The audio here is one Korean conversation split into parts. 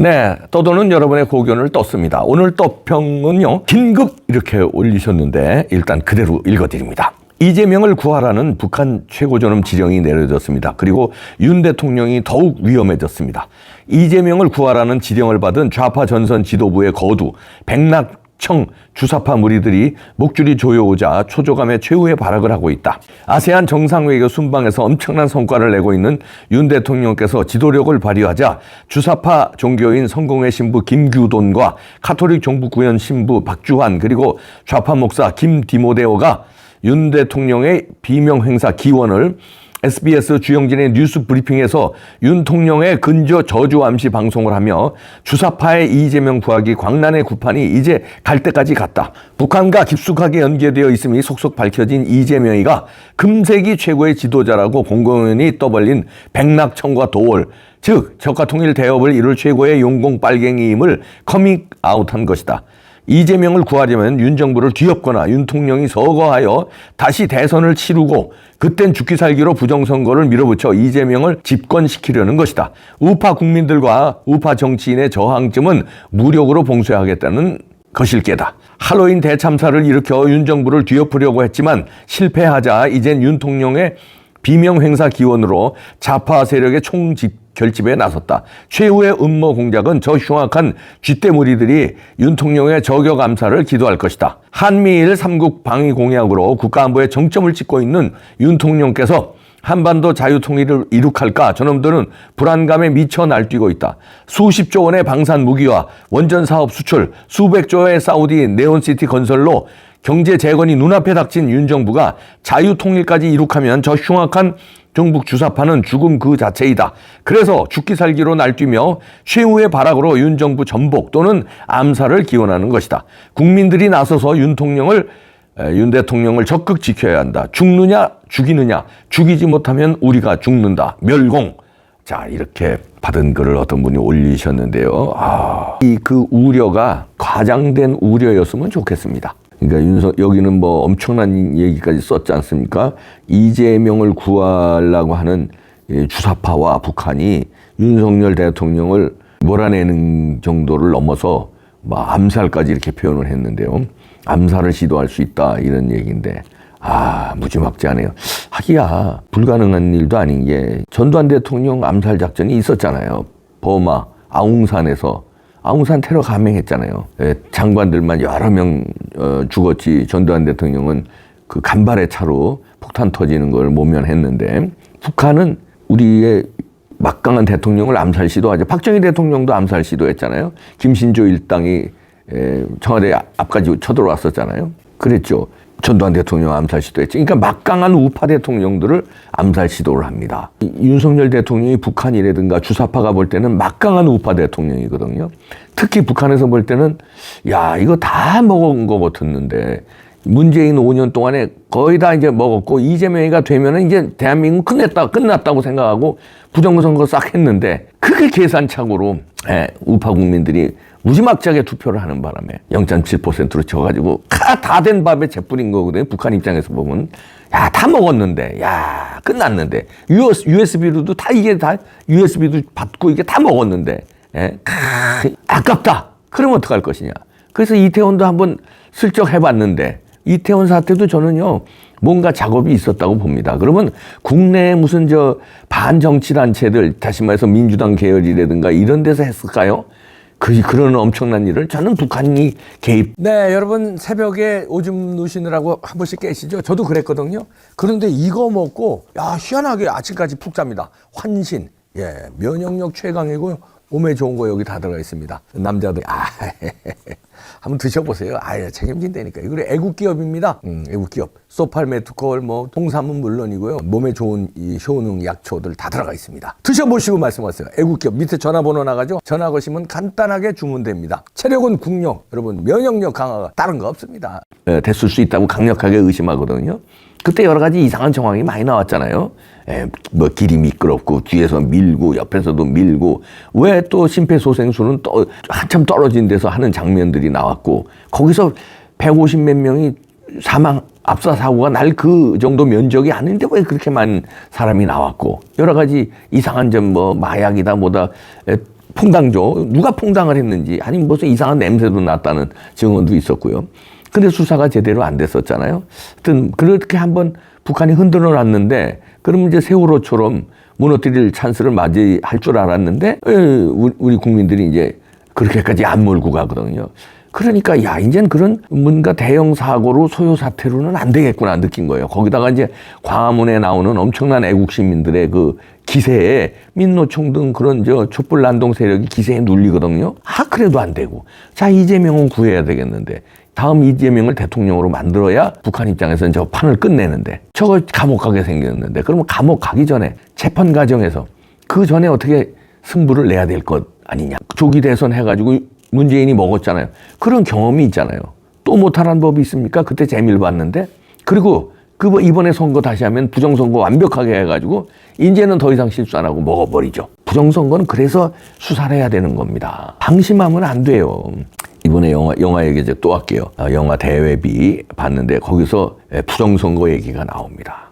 네, 떠도는 여러분의 고견을 떴습니다. 오늘 떠평은요, 긴급 이렇게 올리셨는데 일단 그대로 읽어드립니다. 이재명을 구하라는 북한 최고존엄 지령이 내려졌습니다. 그리고 윤 대통령이 더욱 위험해졌습니다. 이재명을 구하라는 지령을 받은 좌파 전선 지도부의 거두 백낙청 주사파 무리들이 목줄이 조여오자 초조감에 최후의 발악을 하고 있다. 아세안 정상외교 순방에서 엄청난 성과를 내고 있는 윤 대통령께서 지도력을 발휘하자 주사파 종교인 성공회 신부 김규돈과 카톨릭 종북구현 신부 박주환 그리고 좌파 목사 김디모데오가 윤 대통령의 비명 행사 기원을 SBS 주영진의 뉴스 브리핑에서 윤 통령의 근저 저주 암시 방송을 하며 주사파의 이재명 구하기 광란의 구판이 이제 갈 때까지 갔다. 북한과 깊숙하게 연계되어 있음이 속속 밝혀진 이재명이가 금세기 최고의 지도자라고 공공연히 떠벌린 백낙청과 도월, 즉 적과 통일 대업을 이룰 최고의 용공 빨갱이임을 커밍아웃한 것이다. 이재명을 구하려면 윤 정부를 뒤엎거나 윤 통령이 서거하여 다시 대선을 치르고 그땐 죽기 살기로 부정선거를 밀어붙여 이재명을 집권시키려는 것이다. 우파 국민들과 우파 정치인의 저항쯤은 무력으로 봉쇄하겠다는 것일 게다. 할로윈 대참사를 일으켜 윤 정부를 뒤엎으려고 했지만 실패하자 이젠 윤 통령의 비명 행사 기원으로 좌파 세력의 결집에 나섰다. 최후의 음모 공작은 저 흉악한 쥐떼 무리들이 윤 통령의 저격 암살을 기도할 것이다. 한미일 3국 방위 공약으로 국가안보에 정점을 찍고 있는 윤 통령께서 한반도 자유통일을 이룩할까 저놈들은 불안감에 미쳐 날뛰고 있다. 수십조 원의 방산 무기와 원전 사업 수출, 수백조의 사우디 네온시티 건설로 경제 재건이 눈앞에 닥친 윤 정부가 자유통일까지 이룩하면 저 흉악한 정북 주사파는 죽음 그 자체이다. 그래서 죽기 살기로 날뛰며 최후의 발악으로 윤 정부 전복 또는 암살을 기원하는 것이다. 국민들이 나서서 윤 대통령을 적극 지켜야 한다. 죽느냐 죽이느냐, 죽이지 못하면 우리가 죽는다. 멸공. 자, 이렇게 받은 글을 어떤 분이 올리셨는데요. 그 우려가 과장된 우려였으면 좋겠습니다. 그러니까 여기는 뭐 엄청난 얘기까지 썼지 않습니까? 이재명을 구하려고 하는 주사파와 북한이 윤석열 대통령을 몰아내는 정도를 넘어서 암살까지 이렇게 표현을 했는데요. 암살을 시도할 수 있다 이런 얘기인데 무지막지하네요. 하기야 불가능한 일도 아닌 게 전두환 대통령 암살 작전이 있었잖아요. 버마 아웅산에서 아웅산 테러 감행했잖아요. 장관들만 여러 명 죽었지 전두환 대통령은 그 간발의 차로 폭탄 터지는 걸 모면했는데 북한은 우리의 막강한 대통령을 암살 시도하죠. 박정희 대통령도 암살 시도했잖아요. 김신조 일당이 청와대 앞까지 쳐들어왔었잖아요. 그랬죠. 전두환 대통령 암살 시도했죠. 그러니까 막강한 우파 대통령들을 암살 시도를 합니다. 윤석열 대통령이 북한이라든가 주사파가 볼 때는 막강한 우파 대통령이거든요. 특히 북한에서 볼 때는 이거 다 먹은 거 같았는데 문재인 5년 동안에 거의 다 이제 먹었고 이재명이가 되면은 이제 대한민국 끝났다고 생각하고 부정선거 싹 했는데 그게 계산착오로 우파 국민들이 무지막지하게 투표를 하는 바람에 0.7%로 져가지고 다 된 밥에 재 뿌린 거거든요. 북한 입장에서 보면 다 먹었는데 끝났는데 USB로도 다 USB도 받고 이게 다 먹었는데 아깝다. 그러면 어떡할 것이냐. 그래서 이태원도 한번 슬쩍 해봤는데 이태원 사태도 저는요 뭔가 작업이 있었다고 봅니다. 그러면 국내에 무슨 반정치단체들 다시 말해서 민주당 계열이라든가 이런 데서 했을까요? 그런 엄청난 일을 저는 북한이 개입. 네, 여러분 새벽에 오줌 누시느라고 한 번씩 깨시죠? 저도 그랬거든요. 그런데 이거 먹고 희한하게 아침까지 푹 잡니다. 환신, 면역력 최강이고요. 몸에 좋은 거 여기 다 들어가 있습니다. 남자들 한번 드셔보세요. 책임진다니까. 이거 애국기업입니다. 애국기업. 소팔메투콜, 홍삼은 물론이고요. 몸에 좋은 이 효능 약초들 다 들어가 있습니다. 드셔보시고 말씀하세요. 애국기업 밑에 전화번호 나가죠. 전화 거시면 간단하게 주문됩니다. 체력은 국력, 여러분 면역력 강화가 다른 거 없습니다. 됐을 수 있다고 강력하게 의심하거든요. 그때 여러 가지 이상한 정황이 많이 나왔잖아요. 길이 미끄럽고 뒤에서 밀고 옆에서도 밀고 왜 또 심폐소생술은 또 한참 떨어진 데서 하는 장면들이 나왔고 거기서 150몇 명이 압사 사고가 날 그 정도 면적이 아닌데 왜 그렇게 많은 사람이 나왔고 여러 가지 이상한 점 마약이다 뭐다 퐁당죠. 누가 퐁당을 했는지, 아니면 무슨 이상한 냄새도 났다는 증언도 있었고요. 근데 수사가 제대로 안 됐었잖아요. 하여튼 그렇게 한번 북한이 흔들어 놨는데, 그러면 이제 세월호처럼 무너뜨릴 찬스를 맞이할 줄 알았는데, 우리 국민들이 이제 그렇게까지 안 몰고 가거든요. 그러니까 야, 이제는 그런 뭔가 대형 사고로 소요 사태로는 안 되겠구나 느낀 거예요. 거기다가 이제 광화문에 나오는 엄청난 애국 시민들의 그 기세에 민노총 등 그런 촛불 난동 세력이 기세에 눌리거든요. 그래도 안 되고. 자, 이재명은 구해야 되겠는데, 다음 이재명을 대통령으로 만들어야 북한 입장에서는 저 판을 끝내는데, 저거 감옥 가게 생겼는데, 그러면 감옥 가기 전에 재판 과정에서 그 전에 어떻게 승부를 내야 될 것 아니냐. 조기 대선 해가지고 문재인이 먹었잖아요. 그런 경험이 있잖아요. 또 못하라는 법이 있습니까? 그때 재미를 봤는데. 그리고 이번에 선거 다시 하면 부정선거 완벽하게 해가지고 이제는 더 이상 실수 안 하고 먹어버리죠. 부정선거는 그래서 수사를 해야 되는 겁니다. 방심하면 안 돼요. 이번에 영화 얘기 이제 또 할게요. 영화 대회비 봤는데 거기서 부정선거 얘기가 나옵니다.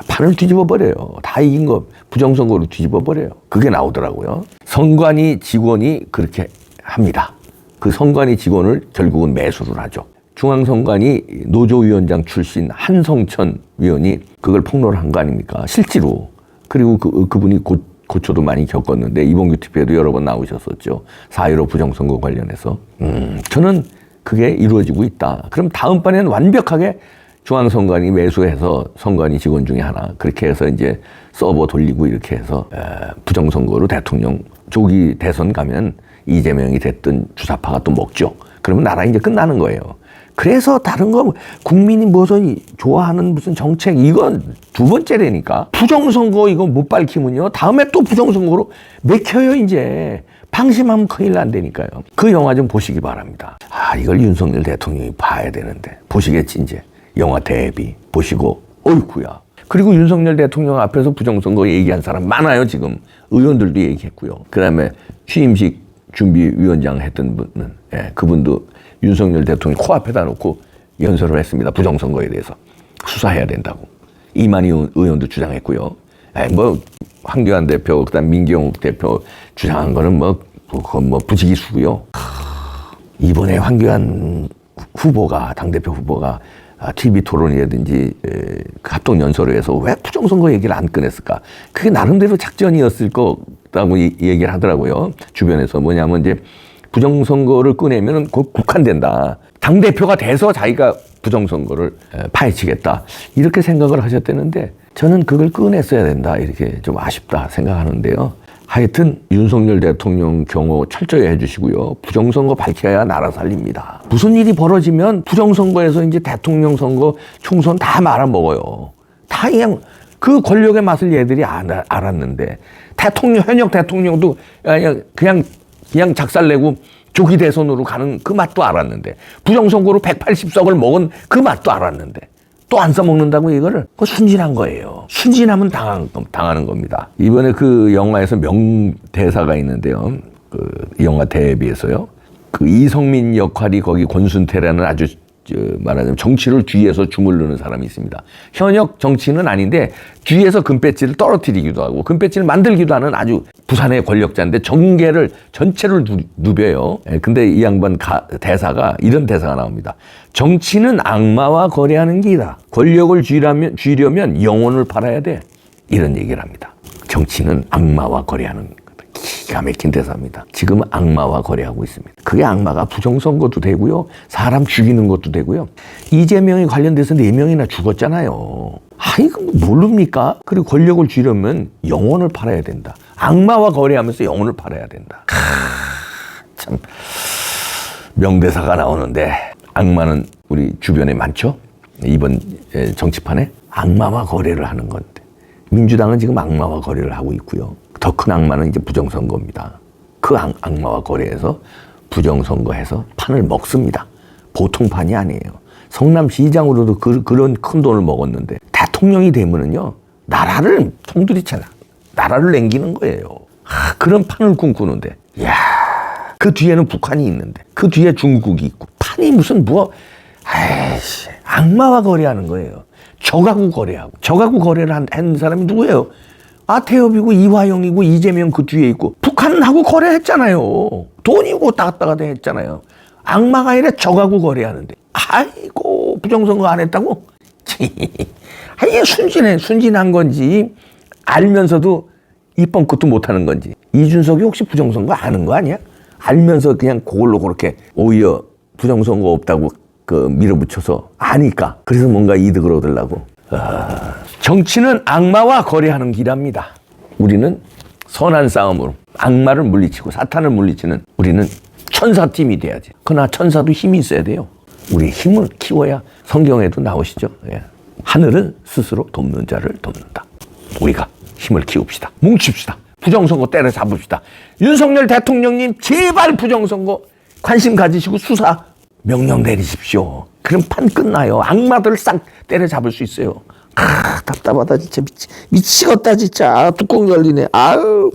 판을 뒤집어버려요. 다 이긴 거 부정선거로 뒤집어버려요. 그게 나오더라고요. 선관위 직원이 그렇게 합니다. 그 선관위 직원을 결국은 매수를 하죠. 중앙선관위 노조위원장 출신 한성천 위원이 그걸 폭로를 한 거 아닙니까? 실제로. 그리고 그분이 고초도 많이 겪었는데 이봉규 TV에도 여러 번 나오셨었죠. 4.15 부정선거 관련해서. 저는 그게 이루어지고 있다. 그럼 다음번에는 완벽하게 중앙선관위 매수해서 선관위 직원 중에 하나 그렇게 해서 이제 서버 돌리고 이렇게 해서 부정선거로 대통령 조기 대선 가면 이재명이 됐든 주사파가 또 먹죠. 그러면 나라 이제 끝나는 거예요. 그래서 다른 거 국민이 무슨 좋아하는 무슨 정책 이건 두 번째라니까. 부정선거 이거 못 밝히면요 다음에 또 부정선거로 맥혀요. 이제 방심하면 큰일 난다니까요. 그 영화 좀 보시기 바랍니다. 이걸 윤석열 대통령이 봐야 되는데 보시겠지. 이제 영화 대비 보시고 어이구야. 그리고 윤석열 대통령 앞에서 부정선거 얘기한 사람 많아요. 지금 의원들도 얘기했고요. 그다음에 취임식 준비위원장 했던 분은 그분도 윤석열 대통령 코앞에다 놓고 연설을 했습니다. 부정선거에 대해서 수사해야 된다고. 이만희 의원도 주장했고요. 황교안 대표, 그다음 민경욱 대표 주장한 거는 그건 부지기수고요. 이번에 황교안 후보가 당대표 후보가 TV 토론이라든지 합동 연설을 해서 왜 부정선거 얘기를 안 꺼냈을까? 그게 나름대로 작전이었을 거라고 얘기를 하더라고요. 주변에서 뭐냐면 이제 부정선거를 꺼내면은 국한된다. 당대표가 돼서 자기가 부정선거를 파헤치겠다. 이렇게 생각을 하셨다는데 저는 그걸 꺼냈어야 된다. 이렇게 좀 아쉽다 생각하는데요. 하여튼 윤석열 대통령 경호 철저히 해주시고요. 부정선거 밝혀야 나라 살립니다. 무슨 일이 벌어지면 부정선거에서 이제 대통령 선거, 총선 다 말아먹어요. 다 그냥 그 권력의 맛을 얘들이 알았는데 현역 대통령도 그냥 작살내고 조기 대선으로 가는 그 맛도 알았는데 부정선거로 180석을 먹은 그 맛도 알았는데 또 안 써먹는다고 이거를 그거 순진한 거예요. 순진하면 당하는 겁니다. 이번에 그 영화에서 명대사가 있는데요. 그 영화 대비에서요. 그 이성민 역할이 거기 권순태라는 아주 말하자면 정치를 뒤에서 주물르는 사람이 있습니다. 현역 정치인은 아닌데 뒤에서 금배지를 떨어뜨리기도 하고 금배지를 만들기도 하는 아주 부산의 권력자인데 정계를 전체를 누벼요. 근데 이 양반 대사가 이런 대사가 나옵니다. 정치는 악마와 거래하는 길이다. 권력을 쥐려면 영혼을 팔아야 돼. 이런 얘기를 합니다. 정치는 악마와 거래하는 거다. 기가 막힌 대사입니다. 지금은 악마와 거래하고 있습니다. 그게 악마가 부정선거도 되고요. 사람 죽이는 것도 되고요. 이재명이 관련돼서 4명이나 죽었잖아요. 이거 모릅니까? 그리고 권력을 쥐려면 영혼을 팔아야 된다. 악마와 거래하면서 영혼을 팔아야 된다. 참 명대사가 나오는데 악마는 우리 주변에 많죠? 이번 정치판에 악마와 거래를 하는 건데 민주당은 지금 악마와 거래를 하고 있고요. 더 큰 악마는 이제 부정선거입니다. 그 악마와 거래해서 부정선거해서 판을 먹습니다. 보통 판이 아니에요. 성남시장으로도 그런 큰 돈을 먹었는데 대통령이 되면은요 나라를 통들이잖아. 나라를 남기는 거예요. 그런 판을 꿈꾸는데 그 뒤에는 북한이 있는데 그 뒤에 중국이 있고 판이 무슨 악마와 거래하는 거예요. 적하고 거래하고 적하고 거래를 한 사람이 누구예요? 태협이고 이화영이고 이재명 그 뒤에 있고 북한하고 거래했잖아요. 돈이고 왔다 갔다 했잖아요. 악마가 아니라 적하고 거래하는데 아이고 부정선거 안 했다고? 이게 순진한 건지 알면서도 이번 것도 못하는 건지. 이준석이 혹시 부정선거 아는 거 아니야? 알면서 그냥 그걸로 그렇게 오히려 부정선거 없다고 밀어붙여서 아니까 그래서 뭔가 이득을 얻으려고. 정치는 악마와 거래하는 길입니다. 우리는 선한 싸움으로 악마를 물리치고 사탄을 물리치는 우리는 천사팀이 돼야지. 그러나 천사도 힘이 있어야 돼요. 우리 힘을 키워야 성경에도 나오시죠. 예. 하늘은 스스로 돕는 자를 돕는다. 우리가 힘을 키웁시다. 뭉칩시다. 부정선거 때려잡읍시다. 윤석열 대통령님 제발 부정선거 관심 가지시고 수사 명령 내리십시오. 그럼 판 끝나요. 악마들 싹 때려잡을 수 있어요. 답답하다 진짜 미치겠다 진짜. 뚜껑 열리네. 아유.